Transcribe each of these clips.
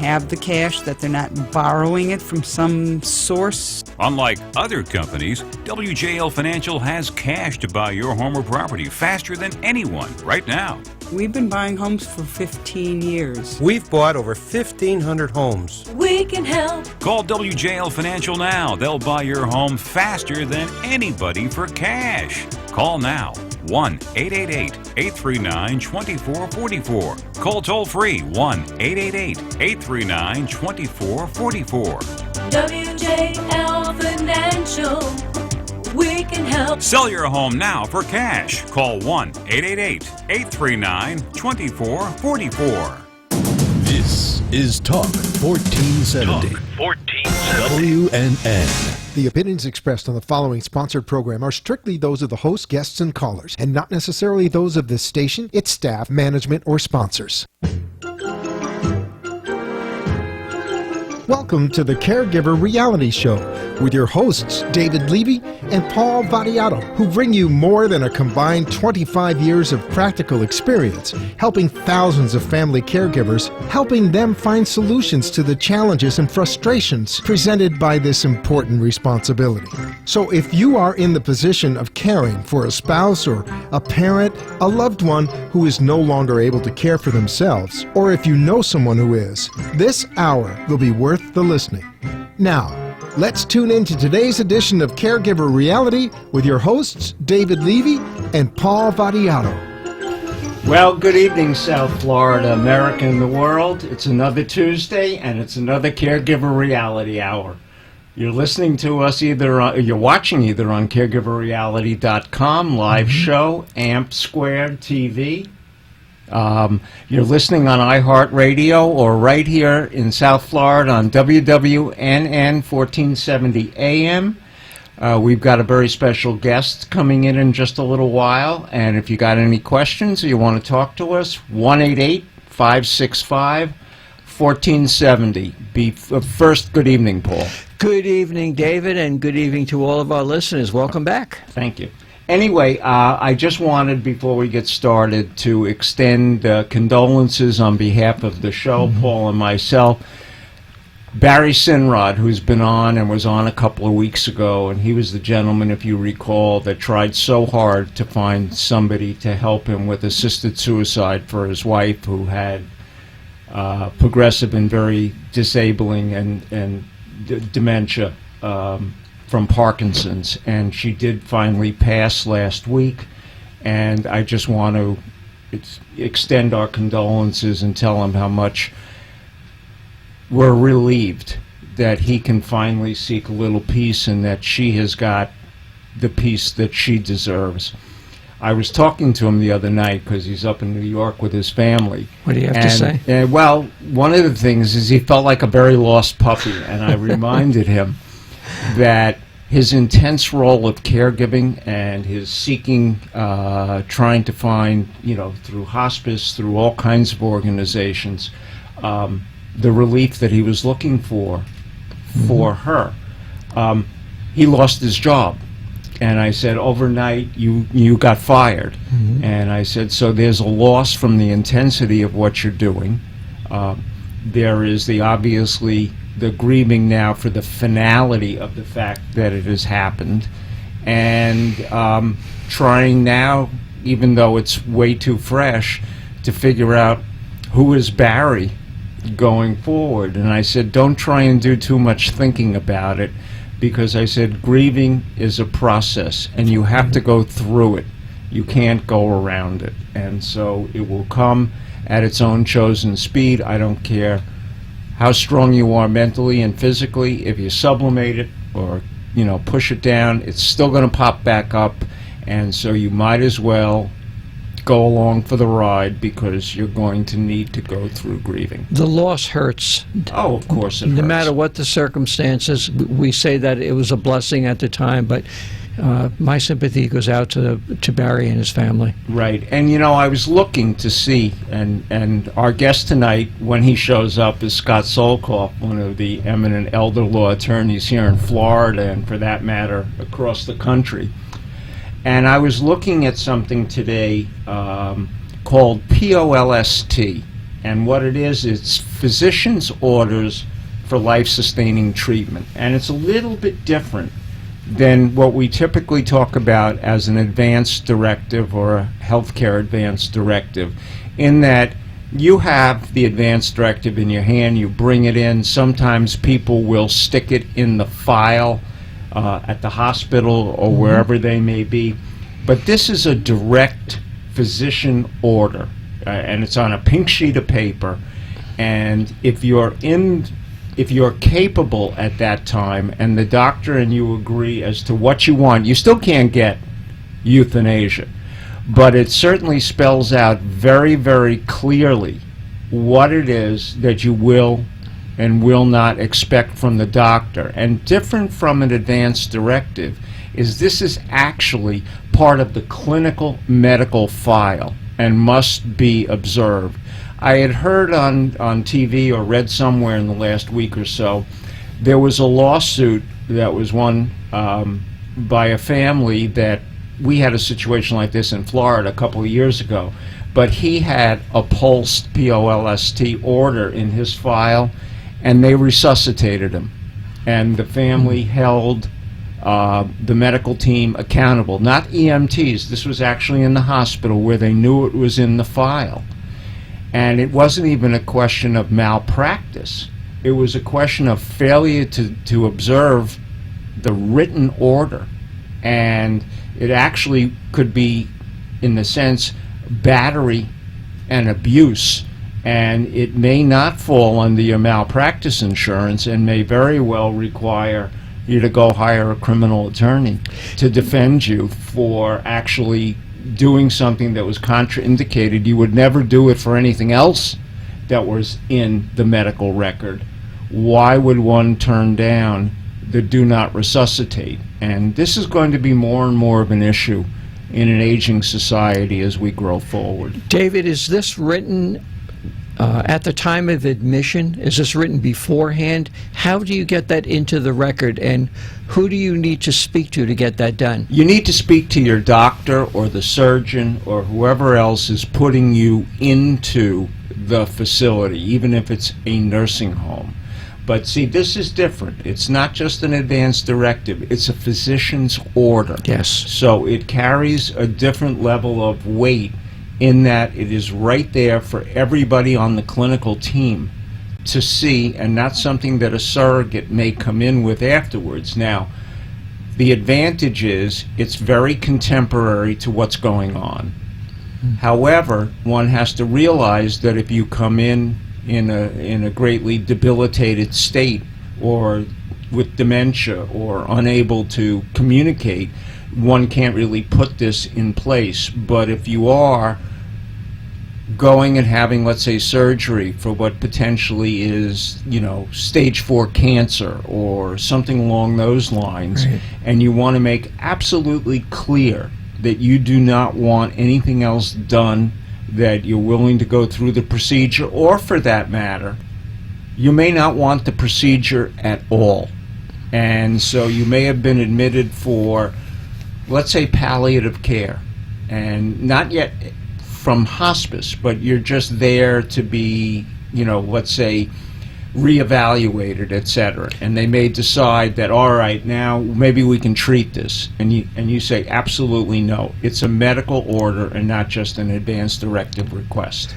have the cash, that they're not borrowing it from some source. Unlike other companies, WJL Financial has cash to buy your home or property faster than anyone right now. We've been buying homes for 15 years. We've bought over 1,500 homes. We can help. Call WJL Financial now. They'll buy your home faster than anybody for cash. Call now. 1-888-839-2444. Call toll free 1-888-839-2444. WJL Financial. We can help. Sell your home now for cash. Call 1-888-839-2444. This is Talk 1470. Talk 1470. WNN. The opinions expressed on the following sponsored program are strictly those of the host, guests, and callers, and not necessarily those of this station, its staff, management, or sponsors. Welcome to the Caregiver Reality Show with your hosts, David Levy and Paul Vadiato, who bring you more than a combined 25 years of practical experience, helping thousands of family caregivers, helping them find solutions to the challenges and frustrations presented by this important responsibility. So if you are in the position of caring for a spouse or a parent, a loved one who is no longer able to care for themselves, or if you know someone who is, this hour will be worth the listening. Now, let's tune in to today's edition of Caregiver Reality with your hosts, David Levy and Paul Vadiato. Well, good evening, South Florida, America, and the world. It's another Tuesday, and it's another Caregiver Reality Hour. You're listening to us you're watching either on caregiverreality.com, live show, Amp Squared TV. You're listening on iHeartRadio or right here in South Florida on WWNN 1470 AM. We've got a very special guest coming in just a little while, and if you got any questions or you want to talk to us, 1-888-565-1470. First, good evening, Paul. Good evening, David, and good evening to all of our listeners. Welcome back. Thank you. Anyway, I just wanted, before we get started, to extend condolences on behalf of the show, Paul and myself. Barry Sinrod, who's been on and was on a couple of weeks ago, and he was the gentleman, if you recall, that tried so hard to find somebody to help him with assisted suicide for his wife, who had progressive and very disabling and dementia from Parkinson's, and she did finally pass last week, and I just want to extend our condolences and tell him how much we're relieved that he can finally seek a little peace and that she has got the peace that she deserves. I was talking to him the other night because he's up in New York with his family. What do you have to say? Well, one of the things is he felt like a very lost puppy, and I reminded him that his intense role of caregiving and his seeking, trying to find, through hospice, through all kinds of organizations, the relief that he was looking for her. He lost his job. And I said, overnight, you got fired. And I said, so there's a loss from the intensity of what you're doing. There is obviously the grieving now for the finality of the fact that it has happened, and trying now, even though it's way too fresh, to figure out who is Barry going forward. And I said, don't try and do too much thinking about it, because I said grieving is a process, and you have to go through it. You can't go around it. And so it will come at its own chosen speed. I don't care how strong you are mentally and physically. If you sublimate it or push it down, it's still going to pop back up. And so you might as well go along for the ride, because you're going to need to go through grieving. The loss hurts. Oh, of course it hurts. No matter what the circumstances, we say that it was a blessing at the time, but my sympathy goes out to Barry and his family. Right. And I was looking to see, and our guest tonight, when he shows up, is Scott Solkoff, one of the eminent elder law attorneys here in Florida, and for that matter across the country. And I was looking at something today called POLST, And what it is, it's physician's orders for life-sustaining treatment. And it's a little bit different than what we typically talk about as an advance directive or a healthcare advance directive, in that you have the advance directive in your hand, you bring it in. Sometimes people will stick it in the file at the hospital or wherever they may be. But this is a direct physician order, and it's on a pink sheet of paper. And if you're capable at that time and the doctor and you agree as to what you want, you still can't get euthanasia. But it certainly spells out very, very clearly what it is that you will and will not expect from the doctor. And different from an advance directive is this is actually part of the clinical medical file and must be observed. I had heard on TV or read somewhere in the last week or so, there was a lawsuit that was won by a family that we had a situation like this in Florida a couple of years ago, but he had a POLST, P-O-L-S-T, order in his file, and they resuscitated him. And the family held the medical team accountable, not EMTs. This was actually in the hospital where they knew it was in the file. And it wasn't even a question of malpractice. It was a question of failure to observe the written order. And it actually could be, in the sense, battery and abuse. And it may not fall under your malpractice insurance and may very well require you to go hire a criminal attorney to defend you for actually doing something that was contraindicated. You would never do it for anything else that was in the medical record. Why would one turn down the do not resuscitate? And this is going to be more and more of an issue in an aging society as we grow forward. David, is this written at the time of admission? Is this written beforehand? How do you get that into the record, and who do you need to speak to get that done? You need to speak to your doctor or the surgeon or whoever else is putting you into the facility, even if it's a nursing home. But see, this is different. It's not just an advance directive. It's a physician's order. Yes. So it carries a different level of weight in that it is right there for everybody on the clinical team to see, and not something that a surrogate may come in with afterwards. Now, the advantage is it's very contemporary to what's going on. However, one has to realize that if you come in a greatly debilitated state or with dementia or unable to communicate, one can't really put this in place. But if you are going and having, let's say, surgery for what potentially is, stage 4 cancer or something along those lines, right, and you want to make absolutely clear that you do not want anything else done, that you're willing to go through the procedure, or for that matter, you may not want the procedure at all. And so you may have been admitted for, let's say, palliative care, and not yet from hospice, but you're just there to be, let's say, reevaluated, etc. And they may decide that, all right, now maybe we can treat this. And you say, absolutely no. It's a medical order and not just an advance directive request.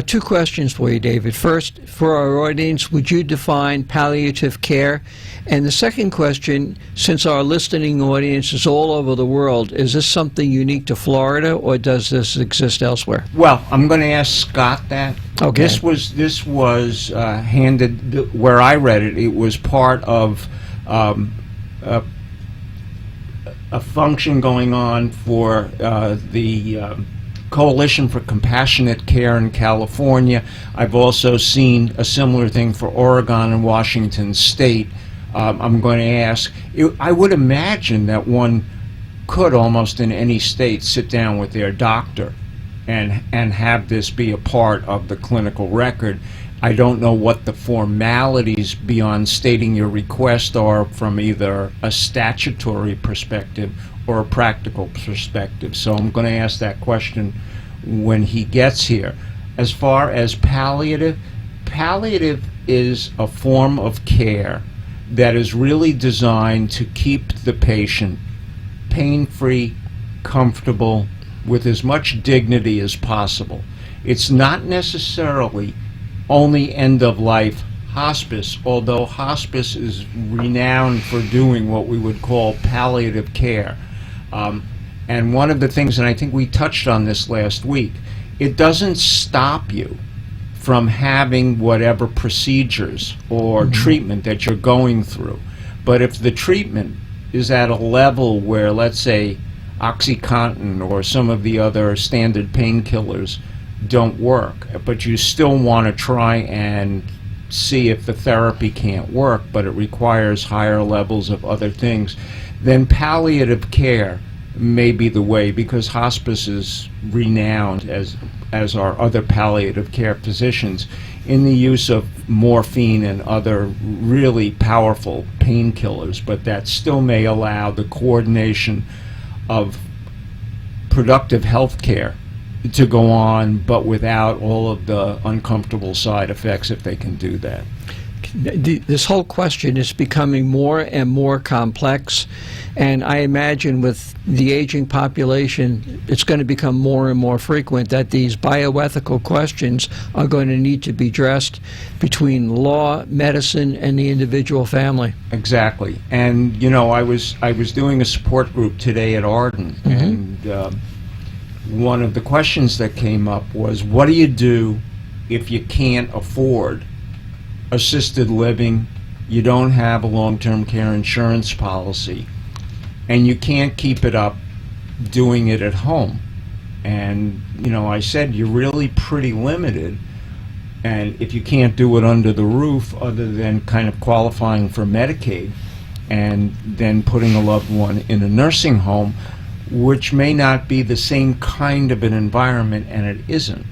Two questions for you, David. First, for our audience, would you define palliative care? And the second question, since our listening audience is all over the world, is this something unique to Florida, or does this exist elsewhere? Well, I'm going to ask Scott that. Okay. This was handed, where I read it, it was part of a function going on for the Coalition for Compassionate Care in California. I've also seen a similar thing for Oregon and Washington State. I'm going to ask, I would imagine that one could almost in any state sit down with their doctor and have this be a part of the clinical record. I don't know what the formalities beyond stating your request are from either a statutory perspective or a practical perspective. So I'm going to ask that question when he gets here. as far as palliative, palliative is a form of care that is really designed to keep the patient pain-free, comfortable, with as much dignity as possible. It's not necessarily only end-of-life hospice, although hospice is renowned for doing what we would call palliative care. And one of the things, and I think we touched on this last week, it doesn't stop you from having whatever procedures or treatment that you're going through. But if the treatment is at a level where, let's say, OxyContin or some of the other standard painkillers don't work, but you still want to try and see if the therapy can't work, but it requires higher levels of other things, then palliative care may be the way, because hospice is renowned, as are other palliative care physicians, in the use of morphine and other really powerful painkillers, but that still may allow the coordination of productive health care to go on, but without all of the uncomfortable side effects, if they can do that. This whole question is becoming more and more complex, and I imagine with the aging population, it's going to become more and more frequent that these bioethical questions are going to need to be addressed between law, medicine, and the individual family. Exactly. And, you know, I was doing a support group today at Arden, and one of the questions that came up was, what do you do if you can't afford assisted living, you don't have a long-term care insurance policy, and you can't keep it up doing it at home? And, you know, I said, you're really pretty limited, and if you can't do it under the roof, other than kind of qualifying for Medicaid and then putting a loved one in a nursing home, which may not be the same kind of an environment, and it isn't,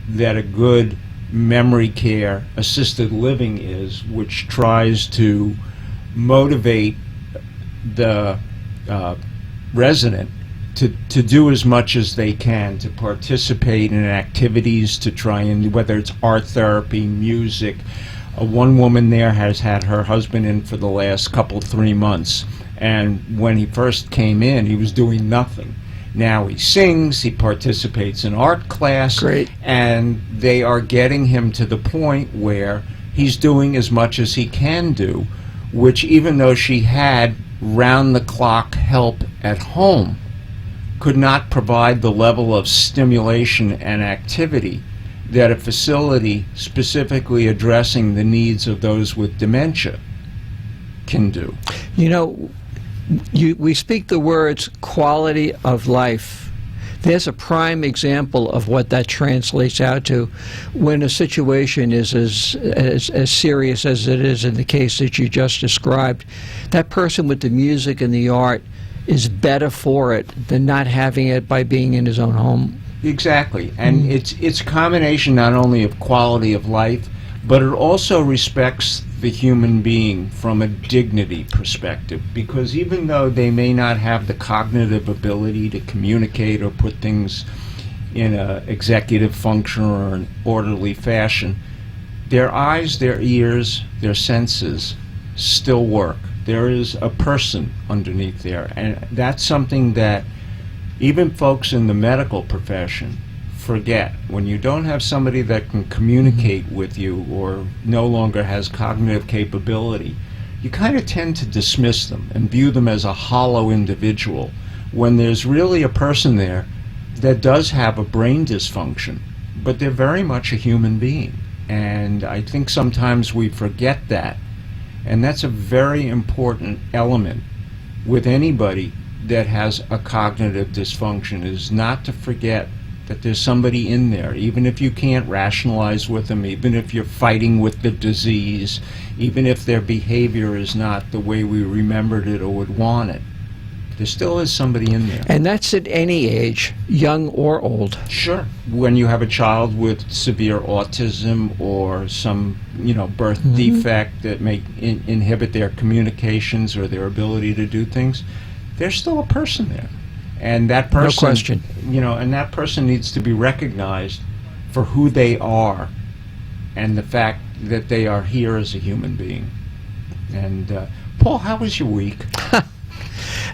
that a good memory care assisted living is, which tries to motivate the resident to do as much as they can, to participate in activities, to try and, whether it's art therapy, music. One woman there has had her husband in for the last 3 months, and when he first came in, he was doing nothing. Now he sings, he participates in art class, Great. And they are getting him to the point where he's doing as much as he can do, which, even though she had round-the-clock help at home, could not provide the level of stimulation and activity that a facility specifically addressing the needs of those with dementia can do. You know, we speak the words quality of life. There's a prime example of what that translates out to when a situation is as serious as it is in the case that you just described. That person with the music and the art is better for it than not having it by being in his own home. Exactly. And it's a combination not only of quality of life, but it also respects the human being from a dignity perspective, because even though they may not have the cognitive ability to communicate or put things in an executive function or an orderly fashion, their eyes, their ears, their senses still work. There is a person underneath there, and that's something that even folks in the medical profession forget. When you don't have somebody that can communicate with you or no longer has cognitive capability, you kind of tend to dismiss them and view them as a hollow individual, when there's really a person there that does have a brain dysfunction, but they're very much a human being. And I think sometimes we forget that. And that's a very important element with anybody that has a cognitive dysfunction, is not to forget that there's somebody in there, even if you can't rationalize with them, even if you're fighting with the disease, even if their behavior is not the way we remembered it or would want it. There still is somebody in there. And that's at any age, young or old. Sure. When you have a child with severe autism or some, birth defect that may inhibit their communications or their ability to do things, there's still a person there. And that person, no question. And that person needs to be recognized for who they are and the fact that they are here as a human being. And Paul, how was your week?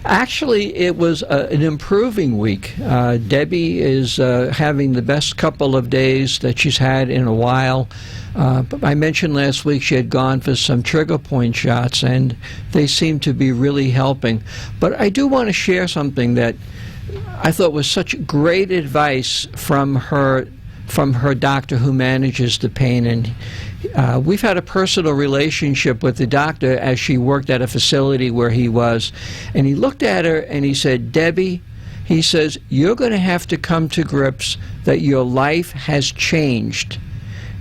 Actually, it was an improving week. Debbie is having the best couple of days that she's had in a while. But I mentioned last week she had gone for some trigger point shots, and they seem to be really helping. But I do want to share something that I thought was such great advice from her doctor who manages the pain. And we've had a personal relationship with the doctor as she worked at a facility where he was. And he looked at her and he said, "Debbie," he says, "you're going to have to come to grips that your life has changed.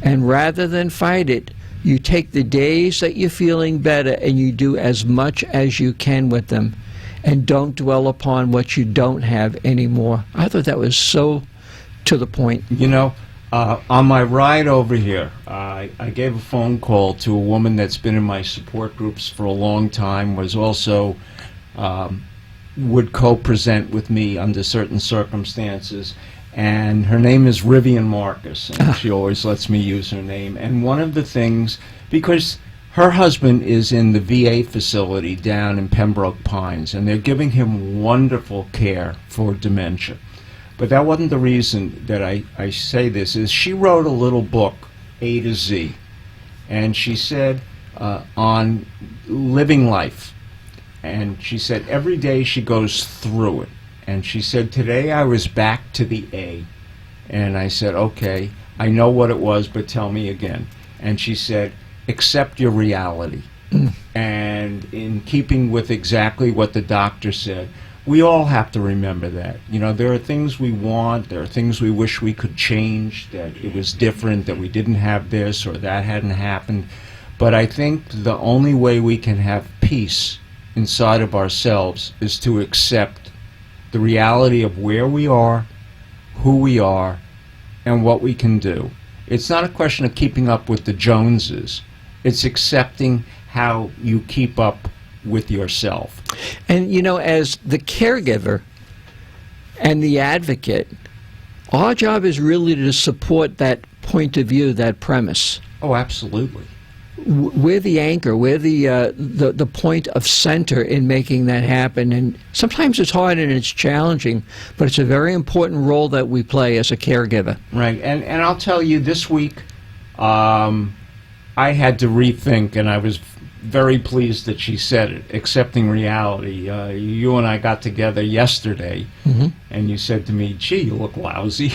And rather than fight it, you take the days that you're feeling better and you do as much as you can with them. And don't dwell upon what you don't have anymore." I thought that was so to the point. You know, on my ride over here, I gave a phone call to a woman that's been in my support groups for a long time, was also would co-present with me under certain circumstances, and her name is Rivian Marcus, and she always lets me use her name. And one of the things, because her husband is in the VA facility down in Pembroke Pines, and they're giving him wonderful care for dementia. But that wasn't the reason that I say this, is she wrote a little book, A to Z, and she said on living life, and she said every day she goes through it, and she said, "Today I was back to the A," and I said, "Okay, I know what it was, but tell me again." And she said, "Accept your reality." And in keeping with exactly what the doctor said, we all have to remember that. You know, there are things we want, there are things we wish we could change, that it was different, that we didn't have this or that hadn't happened. But I think the only way we can have peace inside of ourselves is to accept the reality of where we are, who we are, and what we can do. It's not a question of keeping up with the Joneses. It's accepting how you keep up with yourself. And, you know, as the caregiver and the advocate, our job is really to support that point of view, that premise. Oh, absolutely. We're the anchor. We're the point of center in making that happen. And sometimes it's hard and it's challenging, but it's a very important role that we play as a caregiver. Right. And I'll tell you, this week I had to rethink, and I was very pleased that she said it, accepting reality. You and I got together yesterday, and you said to me, "Gee, you look lousy."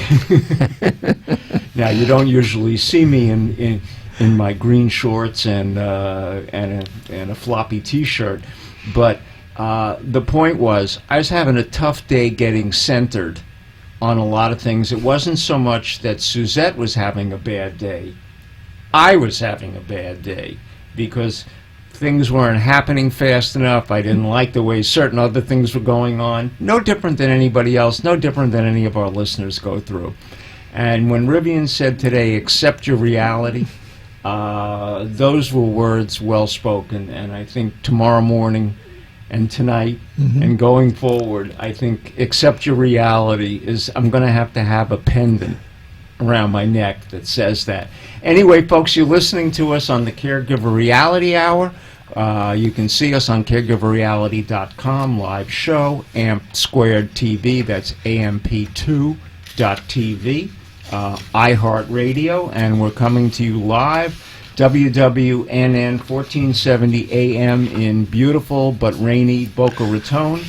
Now, you don't usually see me in my green shorts and a floppy T-shirt, but the point was, I was having a tough day getting centered on a lot of things. It wasn't so much that Suzette was having a bad day. I was having a bad day because things weren't happening fast enough. I didn't like the way certain other things were going on. No different than anybody else, no different than any of our listeners go through. And when Rivian said today, "Accept your reality," those were words well spoken. And I think tomorrow morning and tonight and going forward, I think accept your reality is, I'm going to have a pendant around my neck that says that. Anyway, folks, you're listening to us on the Caregiver Reality Hour. You can see us on caregiverreality.com, live show, AMP Squared TV, that's amp2.tv, iHeartRadio, and we're coming to you live, WWNN 1470 AM in beautiful but rainy Boca Raton.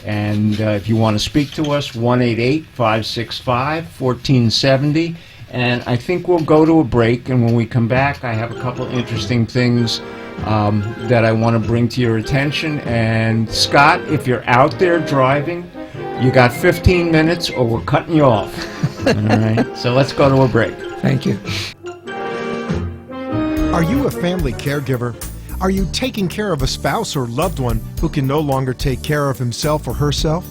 And if you want to speak to us, 1-888-565-1470. And I think we'll go to a break, and when we come back, I have a couple interesting things that I want to bring to your attention. And Scott, if you're out there driving, you got 15 minutes or we're cutting you off. All right, so let's go to a break. Thank you. Are you a family caregiver? Are you taking care of a spouse or loved one who can no longer take care of himself or herself?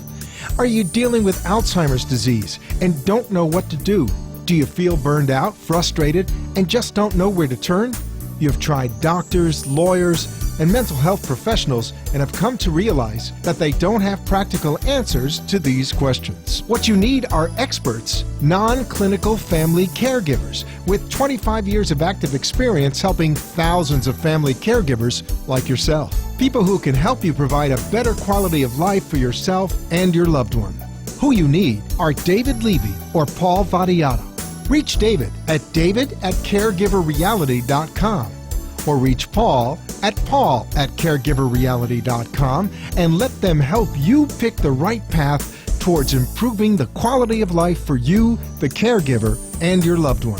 Are you dealing with Alzheimer's disease and don't know what to do? Do you feel burned out, frustrated, and just don't know where to turn? You've tried doctors, lawyers, and mental health professionals and have come to realize that they don't have practical answers to these questions. What you need are experts, non-clinical family caregivers with 25 years of active experience helping thousands of family caregivers like yourself. People who can help you provide a better quality of life for yourself and your loved one. Who you need are David Levy or Paul Vadiato. Reach David at caregiverreality.com or reach Paul at caregiverreality.com and let them help you pick the right path towards improving the quality of life for you, the caregiver, and your loved one.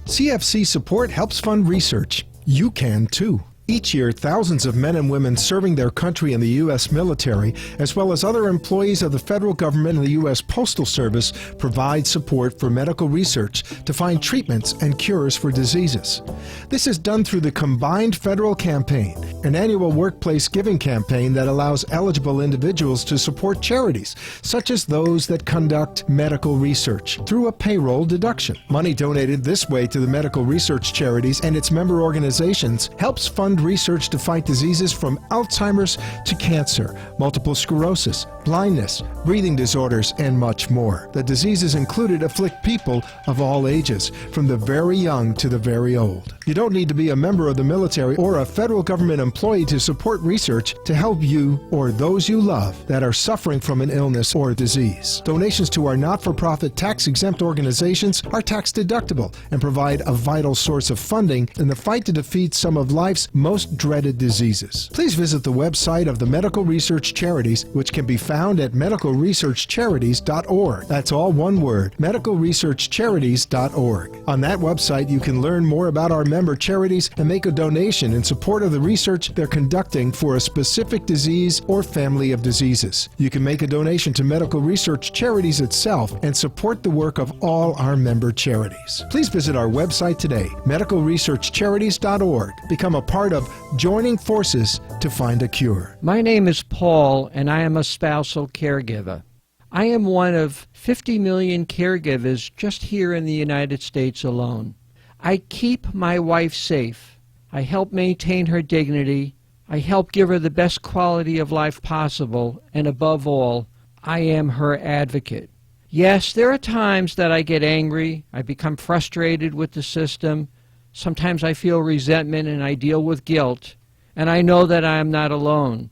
CFC support helps fund research. You can too. Each year, thousands of men and women serving their country in the U.S. military, as well as other employees of the federal government and the U.S. Postal Service, provide support for medical research to find treatments and cures for diseases. This is done through the Combined Federal Campaign, an annual workplace giving campaign that allows eligible individuals to support charities, such as those that conduct medical research, through a payroll deduction. Money donated this way to the medical research charities and its member organizations helps fund research to fight diseases from Alzheimer's to cancer, multiple sclerosis, blindness, breathing disorders, and much more. The diseases included afflict people of all ages, from the very young to the very old. You don't need to be a member of the military or a federal government employee to support research to help you or those you love that are suffering from an illness or disease. Donations to our not-for-profit tax-exempt organizations are tax-deductible and provide a vital source of funding in the fight to defeat some of life's most dreaded diseases. Please visit the website of the Medical Research Charities, which can be found at medicalresearchcharities.org. That's all one word, medicalresearchcharities.org. On that website, you can learn more about our member charities and make a donation in support of the research they're conducting for a specific disease or family of diseases. You can make a donation to Medical Research Charities itself and support the work of all our member charities. Please visit our website today, medicalresearchcharities.org. Become a part of joining forces to find a cure. My name is Paul, and I am a spousal caregiver. I am one of 50 million caregivers just here in the United States alone. I keep my wife safe. I help maintain her dignity. I help give her the best quality of life possible, and above all, I am her advocate. Yes, there are times that I get angry. I become frustrated with the system. Sometimes I feel resentment and I deal with guilt, and I know that I am not alone.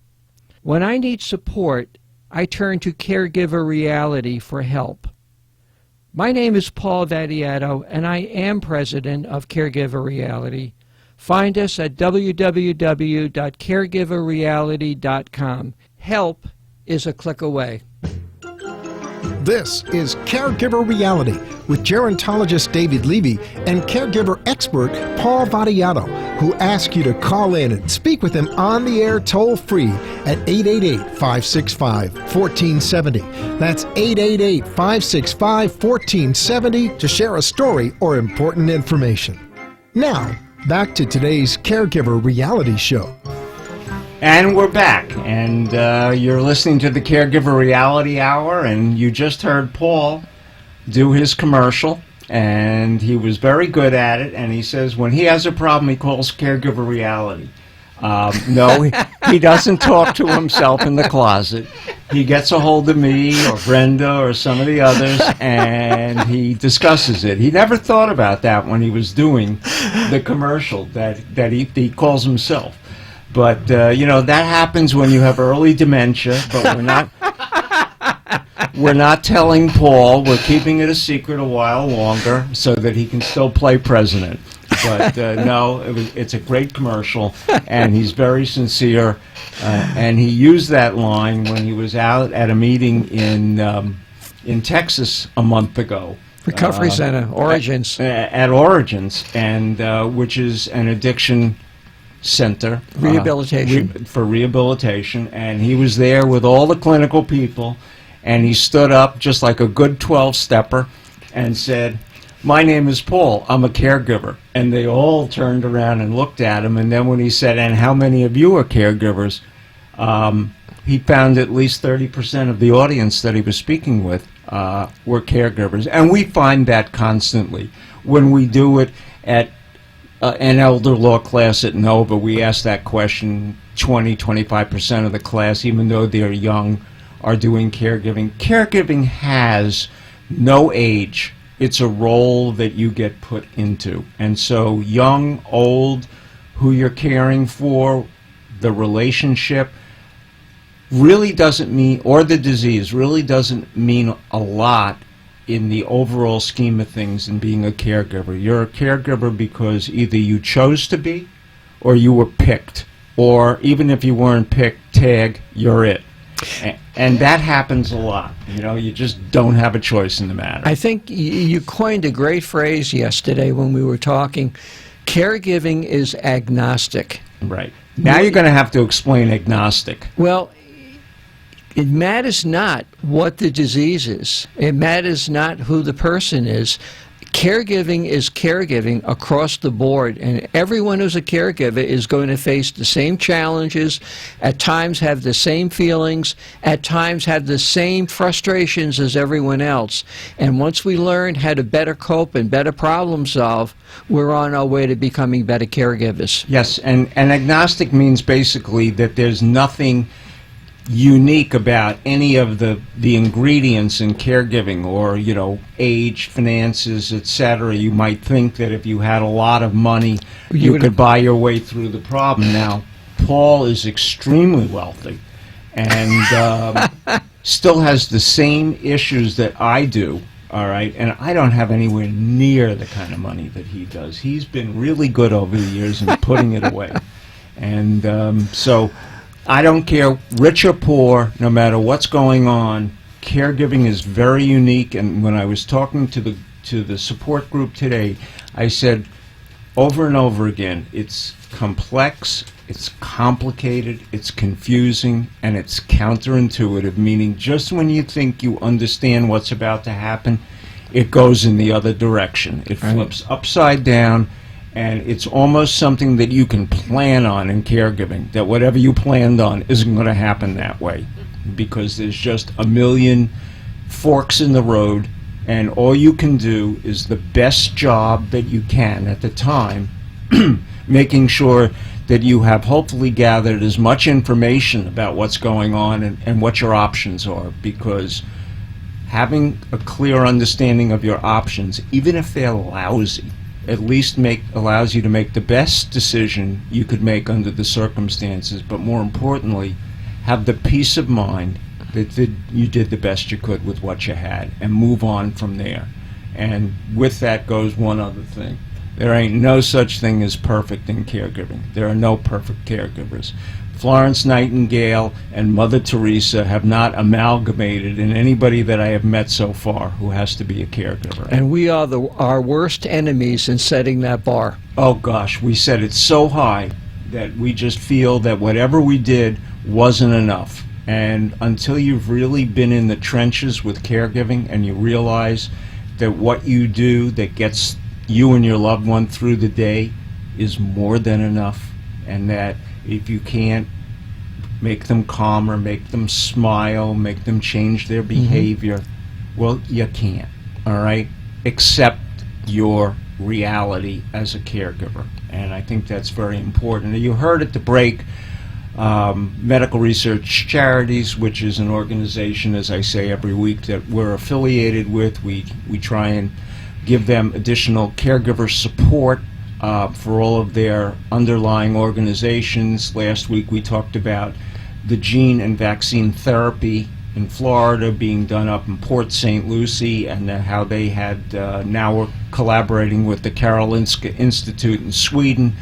When I need support, I turn to CareGiver Reality for help. My name is Paul Vadiato, and I am president of CareGiver Reality. Find us at www.caregiverreality.com. Help is a click away. This is CareGiver Reality with gerontologist David Levy and caregiver expert Paul Vadiato, who ask you to call in and speak with him on the air toll-free at 888-565-1470. That's 888-565-1470 to share a story or important information. Now, back to today's CareGiver Reality Show. And we're back, and you're listening to the Caregiver Reality Hour, and you just heard Paul do his commercial, and he was very good at it, and he says when he has a problem, he calls Caregiver Reality. No, he doesn't talk to himself in the closet. He gets a hold of me or Brenda or some of the others, and he discusses it. He never thought about that when he was doing the commercial, that he calls himself. But, that happens when you have early dementia, but we're not telling Paul. We're keeping it a secret a while longer so that he can still play president. But, no, it's a great commercial, and he's very sincere. And he used that line when he was out at a meeting in Texas a month ago. Recovery Center, Origins. At Origins, and which is an addiction center rehabilitation for rehabilitation, and he was there with all the clinical people, and he stood up just like a good 12-stepper and said, "My name is Paul, I'm a caregiver." And they all turned around and looked at him, and then when he said, "And how many of you are caregivers?" He found at least 30% of the audience that he was speaking with were caregivers, and we find that constantly when we do it at an elder law class at Nova, we asked that question. 25% of the class, even though they're young, are doing caregiving. Caregiving has no age. It's a role that you get put into. And so young, old, who you're caring for, the relationship really doesn't mean, or the disease really doesn't mean a lot in the overall scheme of things in being a caregiver. You're a caregiver because either you chose to be or you were picked. Or even if you weren't picked, tag, you're it. And that happens a lot. You know, you just don't have a choice in the matter. I think you coined a great phrase yesterday when we were talking. Caregiving is agnostic. Right. Now you're going to have to explain agnostic. Well, it matters not what the disease is. It matters not who the person is. Caregiving is caregiving across the board, and everyone who's a caregiver is going to face the same challenges, at times have the same feelings, at times have the same frustrations as everyone else. And once we learn how to better cope and better problem solve, we're on our way to becoming better caregivers. Yes, and agnostic means basically that there's nothing unique about any of the ingredients in caregiving, or, you know, age, finances, etc. You might think that if you had a lot of money, you could buy your way through the problem. Now, Paul is extremely wealthy and still has the same issues that I do, all right? And I don't have anywhere near the kind of money that he does. He's been really good over the years in putting it away. And so I don't care, rich or poor, no matter what's going on, caregiving is very unique. And when I was talking to the support group today, I said over and over again, it's complex, it's complicated, it's confusing, and it's counterintuitive, meaning just when you think you understand what's about to happen, it goes in the other direction. It flips upside down. And it's almost something that you can plan on in caregiving, that whatever you planned on isn't going to happen that way, because there's just a million forks in the road, and all you can do is the best job that you can at the time, making sure that you have hopefully gathered as much information about what's going on and what your options are, because having a clear understanding of your options, even if they're lousy, at least allows you to make the best decision you could make under the circumstances, but more importantly, have the peace of mind that you did the best you could with what you had, and move on from there. And with that goes one other thing. There ain't no such thing as perfect in caregiving. There are no perfect caregivers. Florence Nightingale and Mother Teresa have not amalgamated in anybody that I have met so far who has to be a caregiver. And we are our worst enemies in setting that bar. Oh gosh, we set it so high that we just feel that whatever we did wasn't enough. And until you've really been in the trenches with caregiving and you realize that what you do that gets you and your loved one through the day is more than enough, and that if you can't make them calmer, make them smile, make them change their behavior, well, you can't, all right? Accept your reality as a caregiver. And I think that's very important. You heard at the break, Medical Research Charities, which is an organization, as I say every week, that we're affiliated with. We try and give them additional caregiver support for all of their underlying organizations. Last week we talked about the gene and vaccine therapy in Florida being done up in Port St. Lucie, and how they had now we're collaborating with the Karolinska Institute in Sweden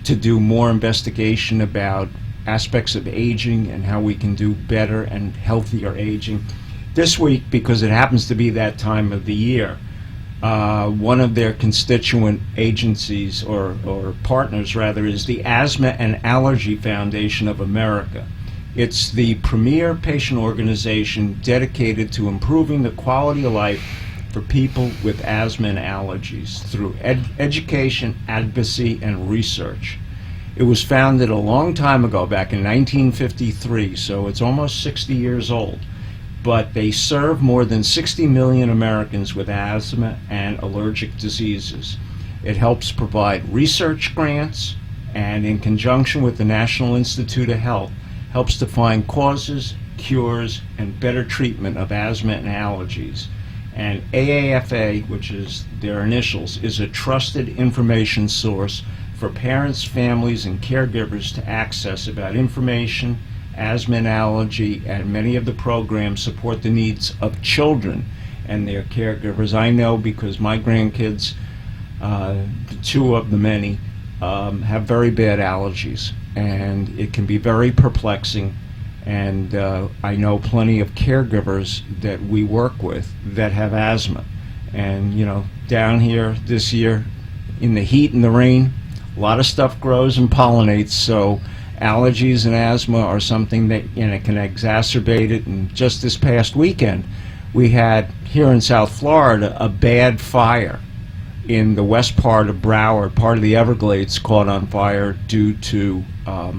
to do more investigation about aspects of aging and how we can do better and healthier aging. This week, because it happens to be that time of the year, one of their constituent agencies, or partners rather, is the Asthma and Allergy Foundation of America. It's the premier patient organization dedicated to improving the quality of life for people with asthma and allergies through education, advocacy, and research. It was founded a long time ago, back in 1953, so it's almost 60 years old. But they serve more than 60 million Americans with asthma and allergic diseases. It helps provide research grants, and in conjunction with the National Institute of Health, helps to find causes, cures, and better treatment of asthma and allergies. And AAFA, which is their initials, is a trusted information source for parents, families, and caregivers to access about information, asthma and allergy, and many of the programs support the needs of children and their caregivers. I know because my grandkids, two of the many, have very bad allergies, and it can be very perplexing. And I know plenty of caregivers that we work with that have asthma. And, you know, down here this year, in the heat and the rain, a lot of stuff grows and pollinates, so allergies and asthma are something that, you know, can exacerbate it. And just this past weekend, we had, here in South Florida, a bad fire in the west part of Broward. Part of the Everglades caught on fire due to a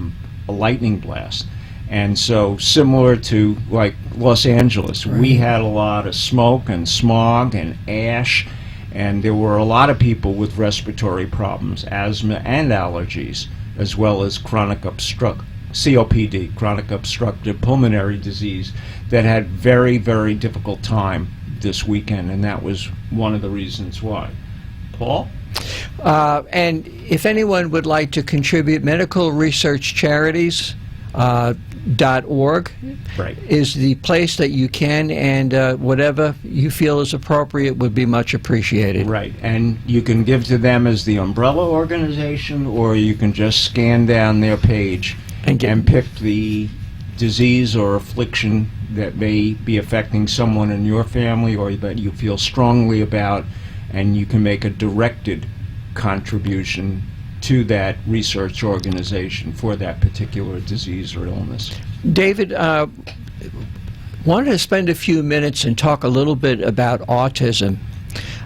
lightning blast. And so, similar to like Los Angeles, we had a lot of smoke and smog and ash, and there were a lot of people with respiratory problems, asthma and allergies, as well as COPD, chronic obstructive pulmonary disease, that had very, very difficult time this weekend, and that was one of the reasons why. Paul? And if anyone would like to contribute, medical research charities, .org is the place that you can, and whatever you feel is appropriate would be much appreciated. Right, and you can give to them as the umbrella organization, or you can just scan down their page and pick the disease or affliction that may be affecting someone in your family or that you feel strongly about, and you can make a directed contribution to that research organization for that particular disease or illness. David, wanted to spend a few minutes and talk a little bit about autism.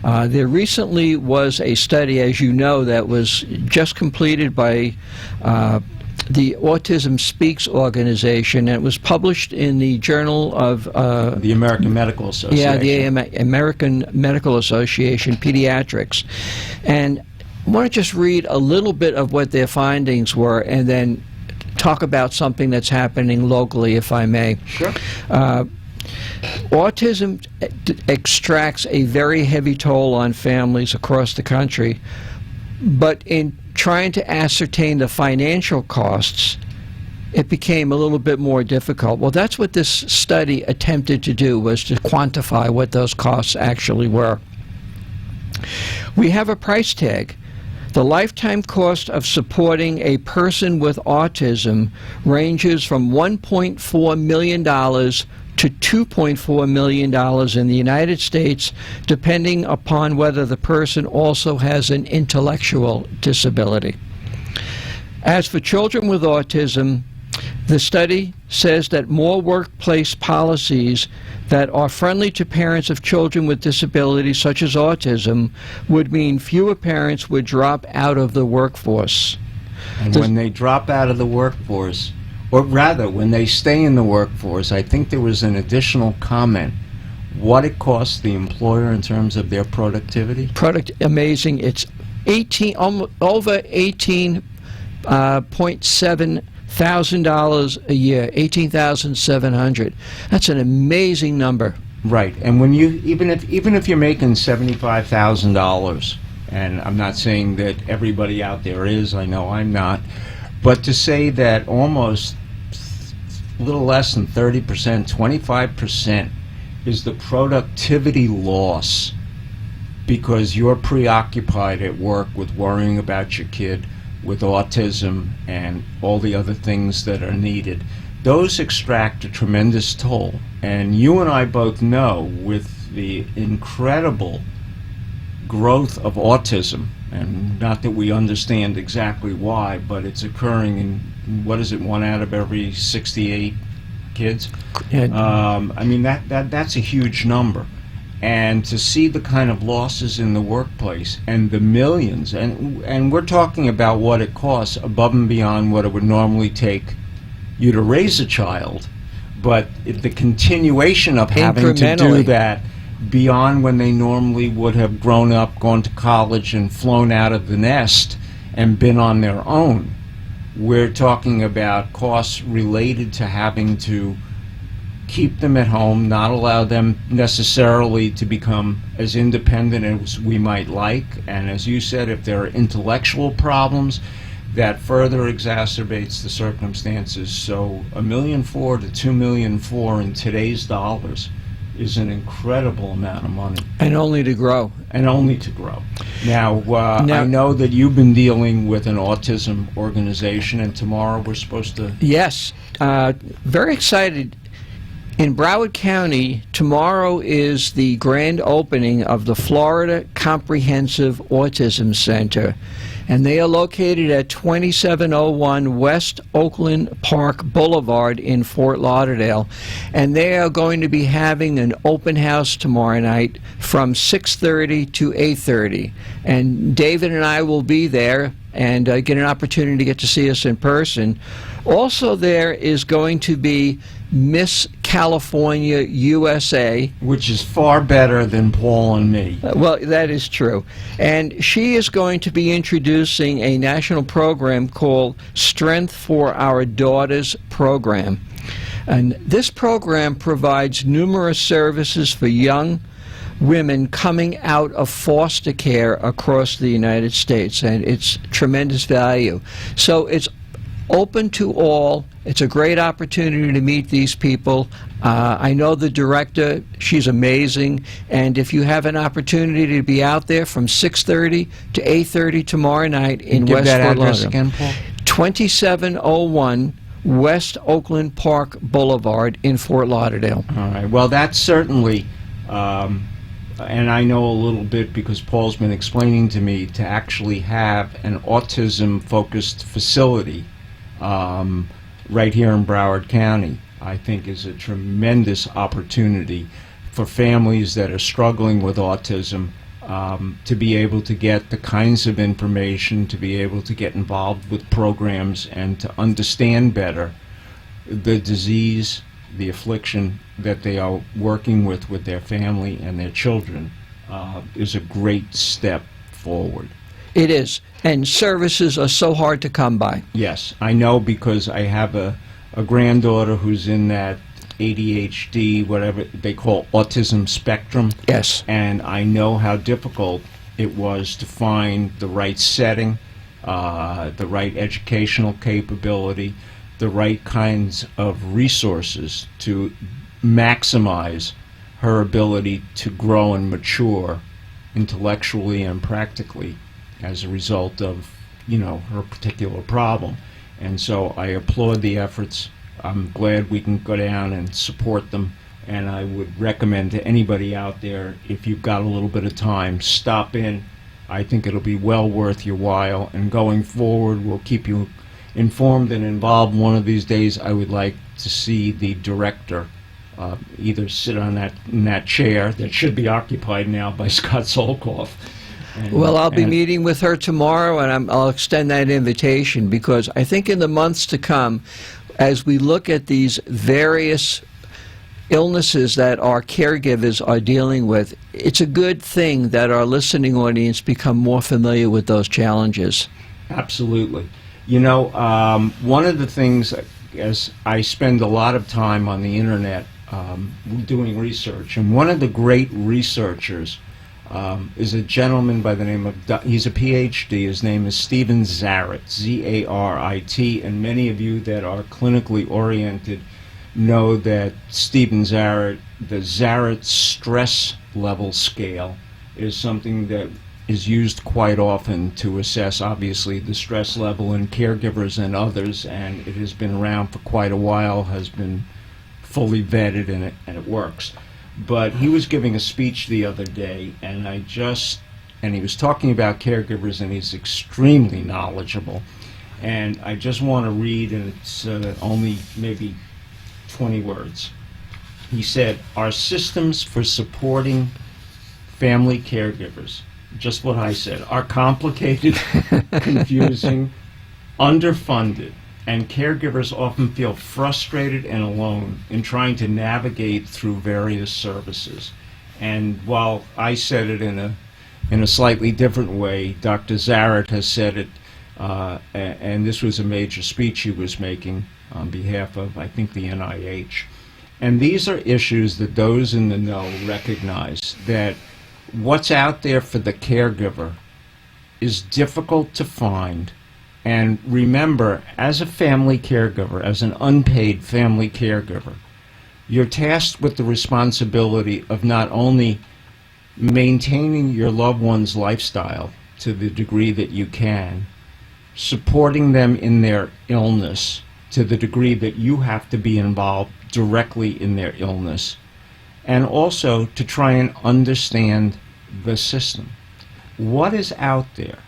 There recently was a study, as you know, that was just completed by the Autism Speaks organization, and it was published in the Journal of the American Medical Association. Yeah, the American Medical Association, Pediatrics. And I want to just read a little bit of what their findings were, and then talk about something that's happening locally, if I may. Sure. Autism extracts a very heavy toll on families across the country, but in trying to ascertain the financial costs, it became a little bit more difficult. Well, that's what this study attempted to do, was to quantify what those costs actually were. We have a price tag. The lifetime cost of supporting a person with autism ranges from $1.4 million to $2.4 million in the United States, depending upon whether the person also has an intellectual disability. As for children with autism, the study says that more workplace policies that are friendly to parents of children with disabilities such as autism would mean fewer parents would drop out of the workforce. And when they drop out of the workforce, or rather, when they stay in the workforce, I think there was an additional comment. What it costs the employer in terms of their productivity? Amazing. It's over $18.7 $1,000 a year, $18,700. That's an amazing number. Right, and when you even if you're making $75,000, and I'm not saying that everybody out there is, I know I'm not, but to say that almost a little less than 30%, 25% is the productivity loss because you're preoccupied at work with worrying about your kid with autism and all the other things that are needed. Those extract a tremendous toll. And you and I both know, with the incredible growth of autism, and not that we understand exactly why, but it's occurring in, what is it, 1 out of every 68 kids? I mean, that's a huge number. And to see the kind of losses in the workplace and the millions, and we're talking about what it costs above and beyond what it would normally take you to raise a child, but the continuation of having to do that beyond when they normally would have grown up, gone to college, and flown out of the nest and been on their own. We're talking about costs related to having to keep them at home, not allow them necessarily to become as independent as we might like. And as you said, if there are intellectual problems, that further exacerbates the circumstances. So $1.4 million to $2.4 million in today's dollars is an incredible amount of money. And only to grow. And only to grow. Now, I know that you've been dealing with an autism organization, and tomorrow we're supposed to... Yes. Very excited. In Broward County, tomorrow is the grand opening of the Florida Comprehensive Autism Center, and they are located at 2701 West Oakland Park Boulevard in Fort Lauderdale. And they are going to be having an open house tomorrow night from 6:30 to 8:30. And David and I will be there and get an opportunity to get to see us in person. Also there is going to be Miss California USA. Which is far better than Paul and me. Well, that is true. And she is going to be introducing a national program called Strength for Our Daughters program. And this program provides numerous services for young women coming out of foster care across the United States, and it's tremendous value. So it's open to all. It's a great opportunity to meet these people. I know the director. She's amazing. And if you have an opportunity to be out there from 6:30 to 8:30 tomorrow night in Give West that Fort address Lauderdale. again, Paul? 2701 West Oakland Park Boulevard in Fort Lauderdale. All right. Well, that's certainly, and I know a little bit because Paul's been explaining to me, to actually have an autism-focused facility right here in Broward County, I think is a tremendous opportunity for families that are struggling with autism to be able to get the kinds of information, to be able to get involved with programs, and to understand better the disease, the affliction that they are working with their family and their children is a great step forward. It is. And services are so hard to come by. Yes, I know, because I have a granddaughter who's in that ADHD, whatever they call autism spectrum. Yes. And I know how difficult it was to find the right setting, the right educational capability, the right kinds of resources to maximize her ability to grow and mature intellectually and practically as a result of, her particular problem. And so I applaud the efforts. I'm glad we can go down and support them, and I would recommend to anybody out there, if you've got a little bit of time, stop in. I think it'll be well worth your while, and going forward, we'll keep you informed and involved. One of these days, I would like to see the director either sit in that chair that should be occupied now by Scott Solkoff. Well, I'll be meeting with her tomorrow, and I'll extend that invitation, because I think in the months to come, as we look at these various illnesses that our caregivers are dealing with, it's a good thing that our listening audience become more familiar with those challenges. Absolutely. One of the things, as I spend a lot of time on the internet doing research, and one of the great researchers is a gentleman by the name of, he's a PhD, his name is Stephen Zarith, Z-A-R-I-T, and many of you that are clinically oriented know that Stephen Zarith, the Zarith stress level scale, is something that is used quite often to assess, obviously, the stress level in caregivers and others, and it has been around for quite a while, has been fully vetted, and it works. But he was giving a speech the other day, and he was talking about caregivers, and he's extremely knowledgeable. And I just want to read, and it's only maybe 20 words. He said, "Our systems for supporting family caregivers," just what I said, "are complicated, confusing, underfunded, and caregivers often feel frustrated and alone in trying to navigate through various services." And while I said it in a slightly different way, Dr. Zarith has said it, and this was a major speech he was making on behalf of, I think, the NIH. And these are issues that those in the know recognize, that what's out there for the caregiver is difficult to find. And remember, as a family caregiver, as an unpaid family caregiver, you're tasked with the responsibility of not only maintaining your loved one's lifestyle to the degree that you can, supporting them in their illness to the degree that you have to be involved directly in their illness, and also to try and understand the system. What is out there?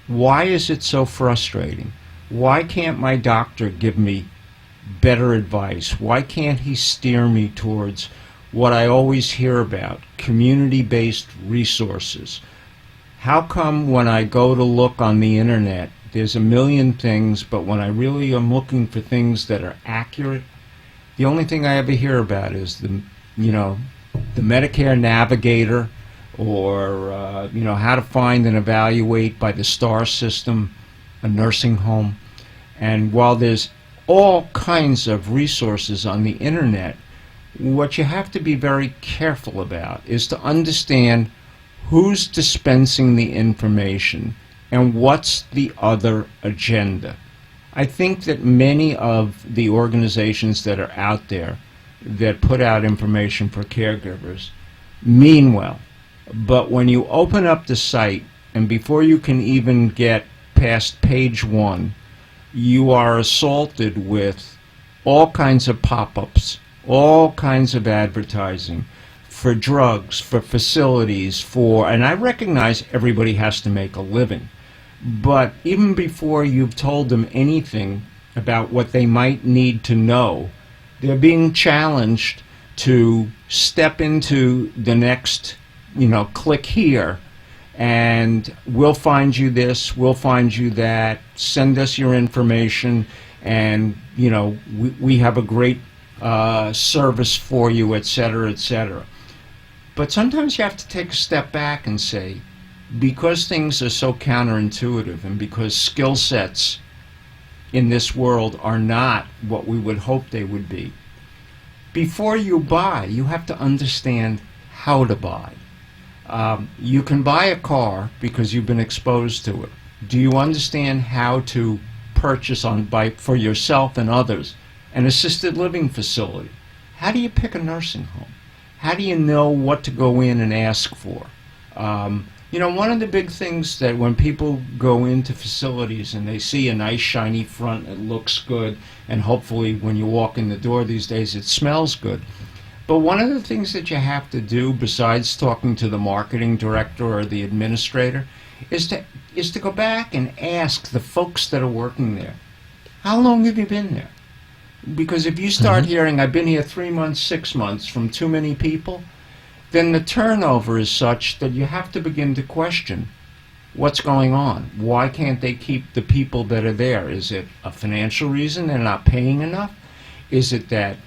Why is it so frustrating? Why can't my doctor give me better advice? Why can't he steer me towards what I always hear about, community-based resources? How come when I go to look on the internet, there's a million things, but when I really am looking for things that are accurate, the only thing I ever hear about is the Medicare Navigator, or how to find and evaluate by the STAR system a nursing home. And while there's all kinds of resources on the internet, what you have to be very careful about is to understand who's dispensing the information and what's the other agenda. I think that many of the organizations that are out there that put out information for caregivers mean well. But when you open up the site, and before you can even get past page 1, you are assaulted with all kinds of pop-ups, all kinds of advertising for drugs, for facilities, and I recognize everybody has to make a living. But even before you've told them anything about what they might need to know, they're being challenged to step into the next click here, and we'll find you this, we'll find you that, send us your information, and we have a great service for you, etc., etc. But sometimes you have to take a step back and say, because things are so counterintuitive, and because skill sets in this world are not what we would hope they would be, before you buy, you have to understand how to buy. You can buy a car because you've been exposed to it. Do you understand how to purchase for yourself and others an assisted living facility? How do you pick a nursing home? How do you know what to go in and ask for? One of the big things that when people go into facilities and they see a nice shiny front, it looks good, and hopefully when you walk in the door these days it smells good. But one of the things that you have to do, besides talking to the marketing director or the administrator, is to go back and ask the folks that are working there, how long have you been there? Because if you start hearing, I've been here 3 months, 6 months, from too many people, then the turnover is such that you have to begin to question what's going on. Why can't they keep the people that are there? Is it a financial reason, they're not paying enough? Is it that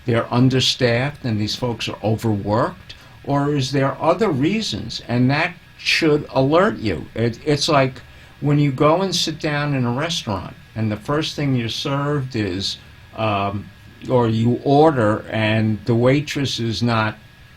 they're understaffed and these folks are overworked? Or is there other reasons? And that should alert you. It's like when you go and sit down in a restaurant and the first thing you're served is, or you order and the waitress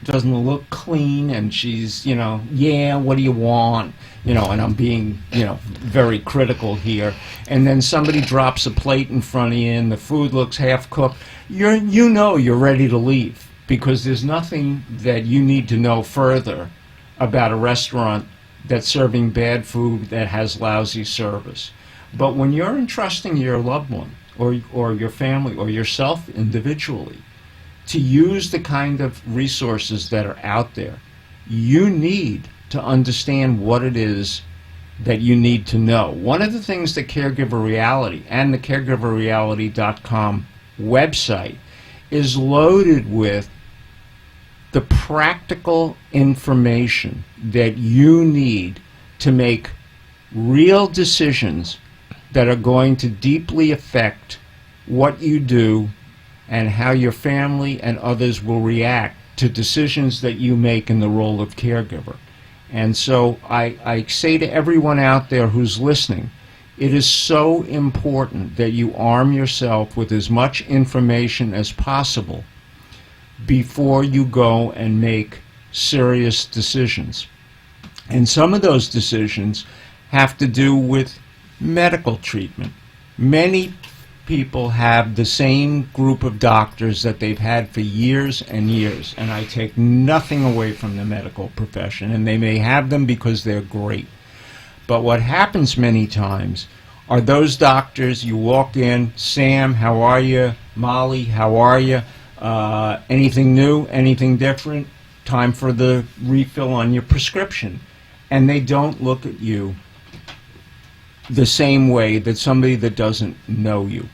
doesn't look clean, and she's, what do you want? And I'm being, very critical here. And then somebody drops a plate in front of you and the food looks half cooked. You're ready to leave, because there's nothing that you need to know further about a restaurant that's serving bad food, that has lousy service. But when you're entrusting your loved one or your family or yourself individually to use the kind of resources that are out there, you need to understand what it is that you need to know. One of the things that Caregiver Reality and the CaregiverReality.com website is loaded with the practical information that you need to make real decisions that are going to deeply affect what you do and how your family and others will react to decisions that you make in the role of caregiver. And so I say to everyone out there who's listening, it is so important that you arm yourself with as much information as possible before you go and make serious decisions. And some of those decisions have to do with medical treatment. Many people have the same group of doctors that they've had for years and years, and I take nothing away from the medical profession, and they may have them because they're great. But what happens many times are those doctors, you walk in, Sam, how are you? Molly, how are you? Anything new? Anything different? Time for the refill on your prescription. And they don't look at you the same way that somebody that doesn't know you.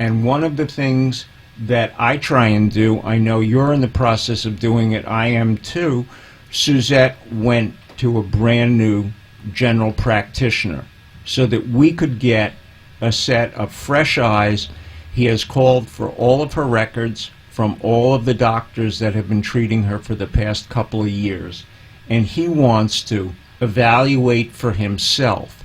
And one of the things that I try and do, I know you're in the process of doing it, I am too. Suzette went to a brand new general practitioner so that we could get a set of fresh eyes. He has called for all of her records from all of the doctors that have been treating her for the past couple of years, and he wants to evaluate for himself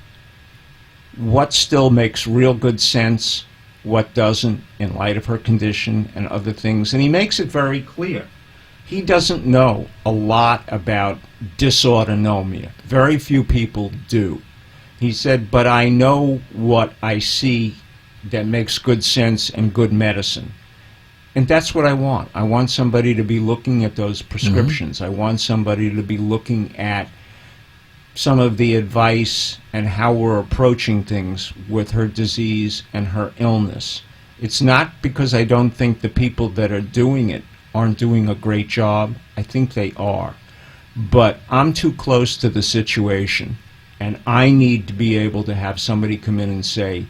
what still makes real good sense, what doesn't, in light of her condition and other things. And he makes it very clear. He doesn't know a lot about dysautonomia. Very few people do. He said, but I know what I see that makes good sense and good medicine. And that's what I want. I want somebody to be looking at those prescriptions. I want somebody to be looking at some of the advice and how we're approaching things with her disease and her illness. It's not because I don't think the people that are doing it aren't doing a great job. I think they are. But I'm too close to the situation, and I need to be able to have somebody come in and say,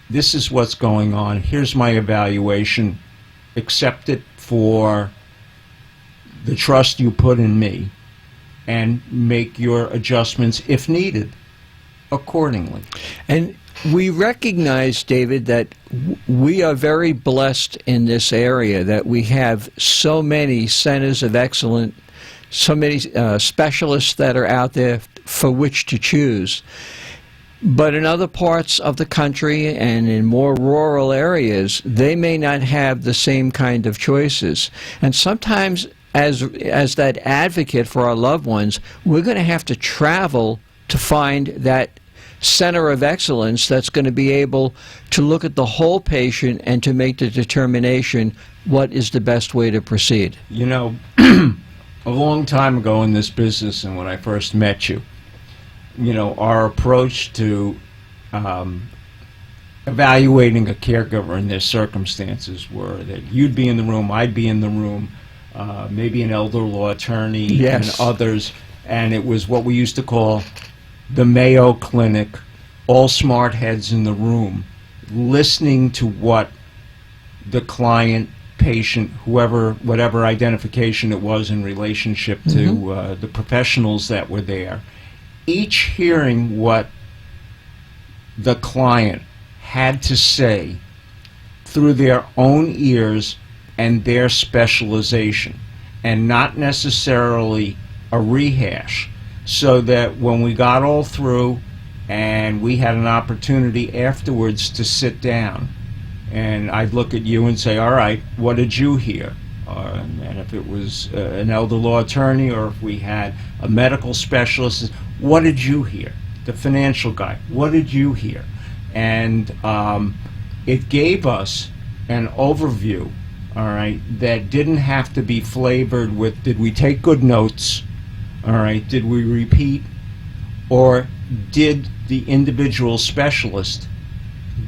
this is what's going on, here's my evaluation, accept it for the trust you put in me, and make your adjustments, if needed, accordingly. And we recognize, David, that we are very blessed in this area, that we have so many centers of excellence, so many specialists that are out there for which to choose. But in other parts of the country and in more rural areas, they may not have the same kind of choices. And sometimes, as that advocate for our loved ones, we're going to have to travel to find that center of excellence that's going to be able to look at the whole patient and to make the determination what is the best way to proceed. You know, a long time ago in this business, and when I first met you, you know, our approach to evaluating a caregiver in their circumstances were that you'd be in the room, I'd be in the room, maybe an elder law attorney, yes, and others, and it was what we used to call the Mayo Clinic, all smart heads in the room, listening to what the client, patient, whoever, whatever identification it was in relationship to the professionals that were there, each hearing what the client had to say through their own ears and their specialization, and not necessarily a rehash, so that when we got all through and we had an opportunity afterwards to sit down, and I'd look at you and say, all right, what did you hear? And if it was an elder law attorney, or if we had a medical specialist, what did you hear? The financial guy, what did you hear? And it gave us an overview, all right, that didn't have to be flavored with, did we take good notes? All right, did we repeat? Or did the individual specialist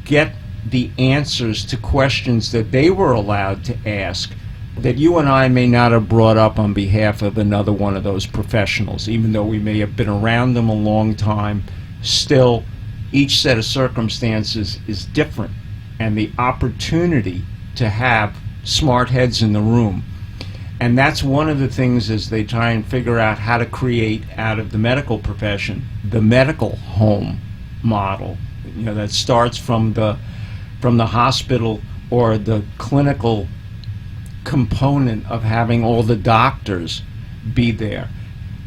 get the answers to questions that they were allowed to ask that you and I may not have brought up on behalf of another one of those professionals, even though we may have been around them a long time? Still, each set of circumstances is different, and the opportunity to have smart heads in the room. And that's one of the things as they try and figure out how to create out of the medical profession the medical home model, you know, that starts from the hospital or the clinical component of having all the doctors be there.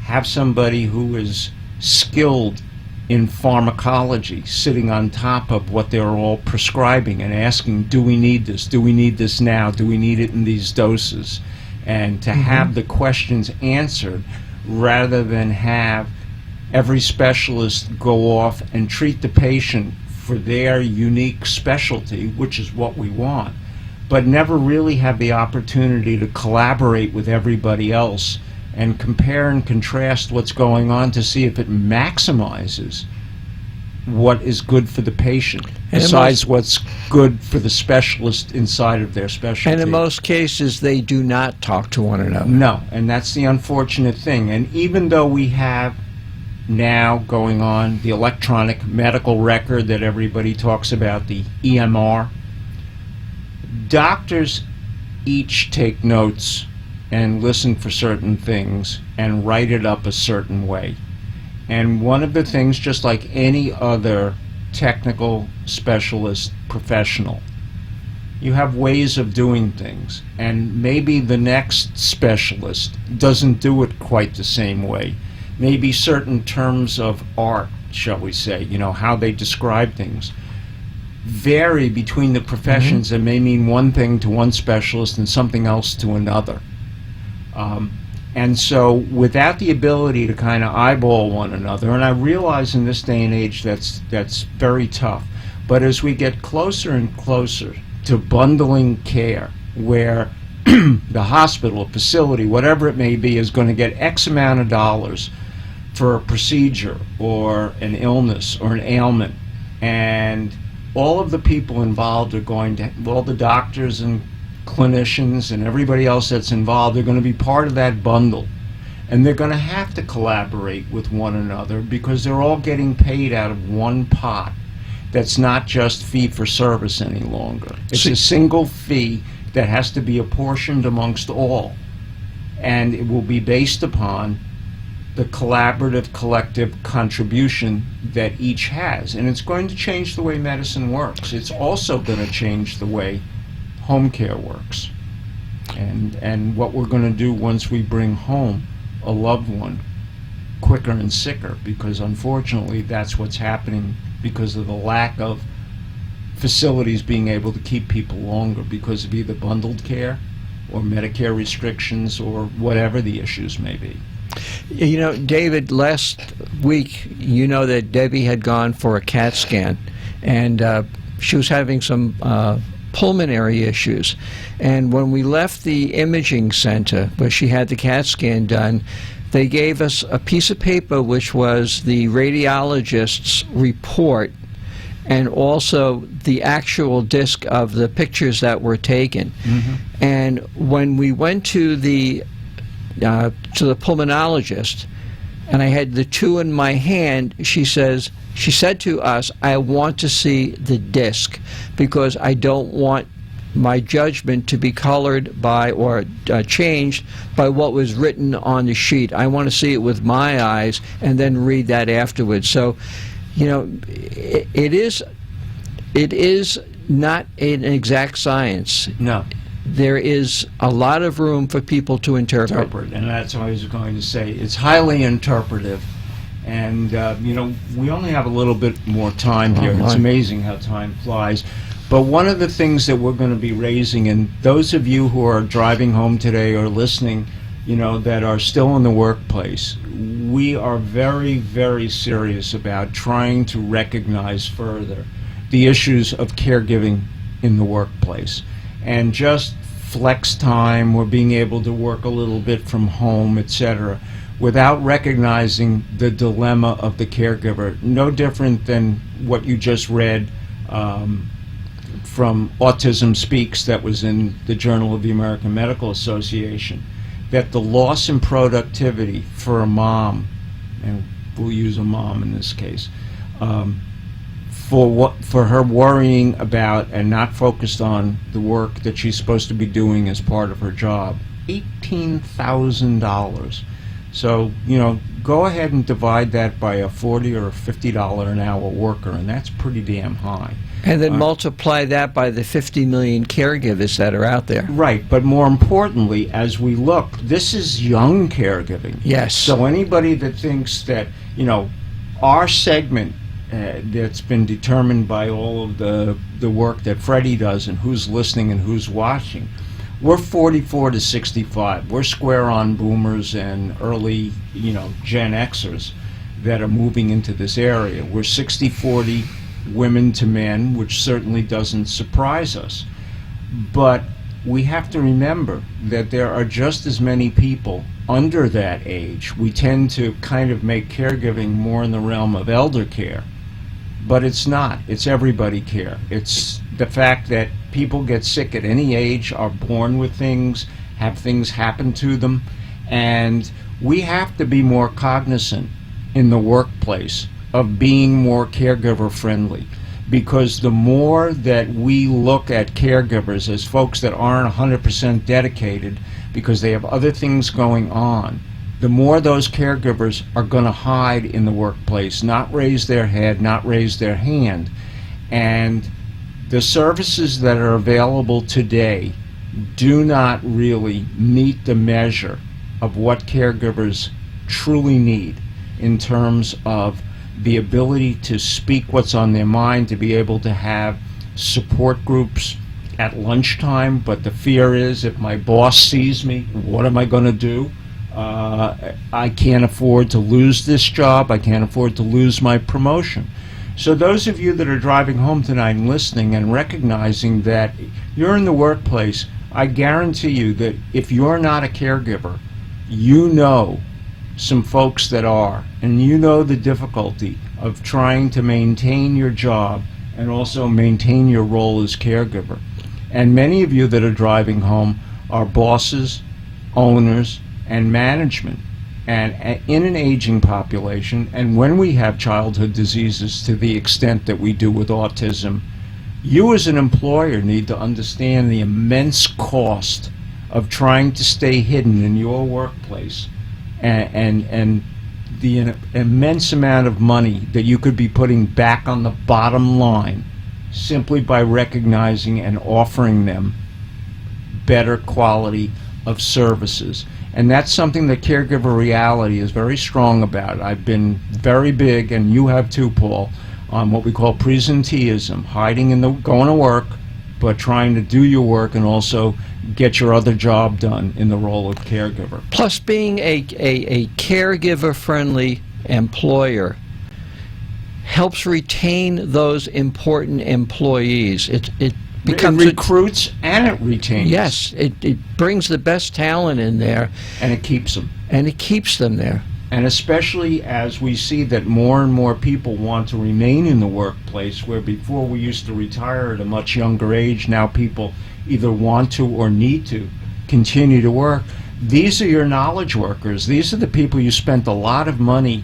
Have somebody who is skilled in pharmacology sitting on top of what they're all prescribing and asking, do we need this? Do we need this now? Do we need it in these doses? And to have the questions answered rather than have every specialist go off and treat the patient for their unique specialty, which is what we want, but never really have the opportunity to collaborate with everybody else and compare and contrast what's going on to see if it maximizes what is good for the patient, besides what's good for the specialist inside of their specialty. And in most cases, they do not talk to one another. No, and that's the unfortunate thing. And even though we have now going on the electronic medical record that everybody talks about, the EMR, doctors each take notes and listen for certain things and write it up a certain way. And one of the things, just like any other technical specialist professional, you have ways of doing things, and maybe the next specialist doesn't do it quite the same way. Maybe certain terms of art, shall we say, you know, how they describe things, vary between the professions and may mean one thing to one specialist and something else to another. And so without the ability to kind of eyeball one another, and I realize in this day and age that's very tough, but as we get closer and closer to bundling care, where the hospital, facility, whatever it may be, is going to get X amount of dollars for a procedure or an illness or an ailment, and all of the people involved are going to, all the doctors and clinicians and everybody else that's involved are going to be part of that bundle, and they're going to have to collaborate with one another because they're all getting paid out of one pot that's not just fee for service any longer. It's a single fee that has to be apportioned amongst all, and it will be based upon the collaborative collective contribution that each has, and it's going to change the way medicine works. It's also going to change the way home care works, and what we're going to do once we bring home a loved one quicker and sicker, because unfortunately that's what's happening because of the lack of facilities being able to keep people longer because of either bundled care or Medicare restrictions or whatever the issues may be. You know, David, last week, you know that Debbie had gone for a CAT scan, and she was having some pulmonary issues. And when we left the imaging center where she had the CAT scan done, they gave us a piece of paper which was the radiologist's report and also the actual disc of the pictures that were taken. And when we went to the pulmonologist, and I had the two in my hand, she said to us, I want to see the disc because I don't want my judgment to be colored by or changed by what was written on the sheet. I want to see it with my eyes and then read that afterwards. So, you know, it is not an exact science. No. There is a lot of room for people to interpret. And that's what I was going to say. It's highly interpretive. And, you know, we only have a little bit more time here. It's amazing how time flies. But one of the things that we're going to be raising, and those of you who are driving home today or listening, you know, that are still in the workplace, we are very, very serious about trying to recognize further the issues of caregiving in the workplace. And just flex time or being able to work a little bit from home, etc., without recognizing the dilemma of the caregiver. No different than what you just read from Autism Speaks that was in the Journal of the American Medical Association, that the loss in productivity for a mom, and we'll use a mom in this case, for her worrying about and not focused on the work that she's supposed to be doing as part of her job, $18,000. So, you know, go ahead and divide that by a $40 or a $50 an hour worker, and that's pretty damn high. And then multiply that by the 50 million caregivers that are out there. Right, but more importantly, as we look, this is young caregiving. Yes. So anybody that thinks that, our segment that's been determined by all of the work that Freddie does and who's listening and who's watching, we're 44 to 65. We're square on boomers and early, Gen Xers that are moving into this area. We're 60-40 women to men, which certainly doesn't surprise us. But we have to remember that there are just as many people under that age. We tend to kind of make caregiving more in the realm of elder care, but it's not. It's everybody care. It's the fact that people get sick at any age, are born with things, have things happen to them, and we have to be more cognizant in the workplace of being more caregiver friendly, because the more that we look at caregivers as folks that aren't 100% dedicated because they have other things going on, the more those caregivers are going to hide in the workplace, not raise their head, not raise their hand. And the services that are available today do not really meet the measure of what caregivers truly need in terms of the ability to speak what's on their mind, to be able to have support groups at lunchtime. But the fear is, if my boss sees me, what am I going to do? I can't afford to lose this job. I can't afford to lose my promotion. So those of you that are driving home tonight and listening and recognizing that you're in the workplace, I guarantee you that if you're not a caregiver, you know some folks that are, and you know the difficulty of trying to maintain your job and also maintain your role as caregiver. And many of you that are driving home are bosses, owners, and management, and in an aging population. And when we have childhood diseases to the extent that we do with autism, you as an employer need to understand the immense cost of trying to stay hidden in your workplace, and the immense amount of money that you could be putting back on the bottom line simply by recognizing and offering them better quality of services. And that's something that Caregiver Reality is very strong about. I've been very big, and you have too, Paul, on what we call presenteeism, hiding in the going to work, but trying to do your work and also get your other job done in the role of caregiver. Plus, being a caregiver-friendly employer helps retain those important employees. It becomes recruits and it retains. Yes, it brings the best talent in there. And it keeps them. And it keeps them there. And especially as we see that more and more people want to remain in the workplace, where before we used to retire at a much younger age, now people either want to or need to continue to work. These are your knowledge workers. These are the people you spent a lot of money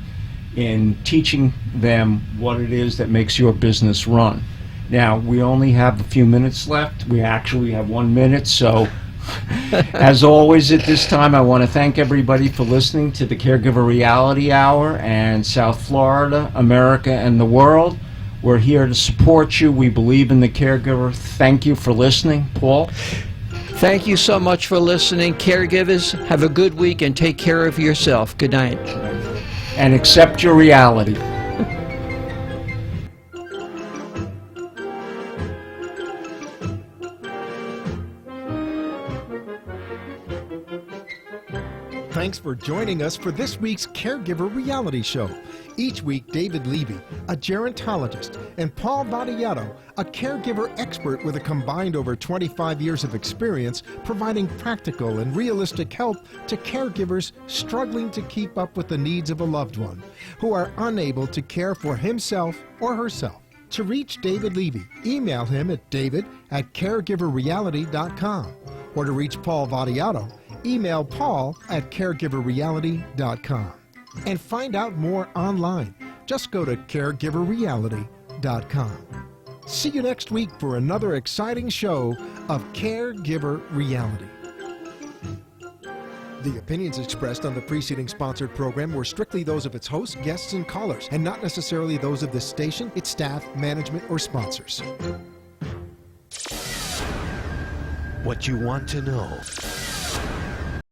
in teaching them what it is that makes your business run. Now, we only have a few minutes left. We actually have 1 minute, so as always at this time, I want to thank everybody for listening to the Caregiver Reality Hour and South Florida, America, and the world. We're here to support you. We believe in the caregiver. Thank you for listening. Paul? Thank you so much for listening. Caregivers, have a good week and take care of yourself. Good night. And accept your reality. Thanks for joining us for this week's Caregiver Reality Show. Each week, David Levy, a gerontologist, and Paul Vadiato, a caregiver expert with a combined over 25 years of experience, providing practical and realistic help to caregivers struggling to keep up with the needs of a loved one who are unable to care for himself or herself. To reach David Levy, email him at david@caregiverreality.com, or to reach Paul Vadiato, email paul@caregiverreality.com. And find out more online. Just go to caregiverreality.com. See you next week for another exciting show of Caregiver Reality. The opinions expressed on the preceding sponsored program were strictly those of its hosts, guests, and callers, and not necessarily those of this station, its staff, management, or sponsors. What you want to know.